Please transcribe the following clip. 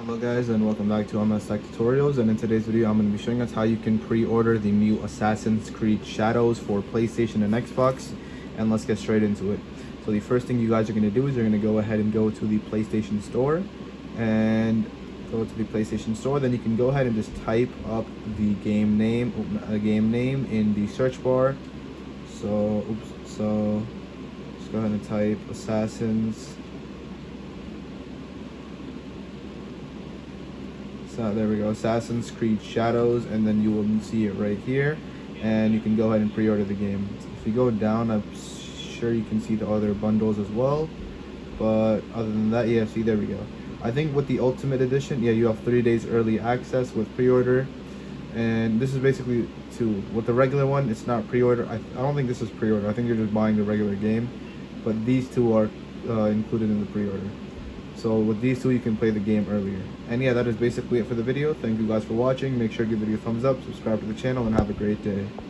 Hello guys, and welcome back to MS Tech Tutorials. And in today's video I'm going to be showing us how you can pre-order the new Assassin's Creed Shadows for PlayStation and Xbox. And let's get straight into it. So the first thing you guys are going to do is you're going to go ahead and go to the PlayStation Store and go to the PlayStation Store. Then you can go ahead and just type up the game name in the search bar. So just go ahead and type there we go, Assassin's Creed Shadows, and then you will see it right here, and you can go ahead and pre-order the game. If you go down, I'm sure you can see the other bundles as well, but other than that, yeah, see, there we go. I think with the Ultimate Edition, yeah, you have 3 days early access with pre-order, and this is basically with the regular one, it's not pre-order. I don't think this is pre-order. I think you're just buying the regular game, but these two are included in the pre-order. So with these two, you can play the game earlier. And yeah, that is basically it for the video. Thank you guys for watching. Make sure to give the video a thumbs up, subscribe to the channel, and have a great day.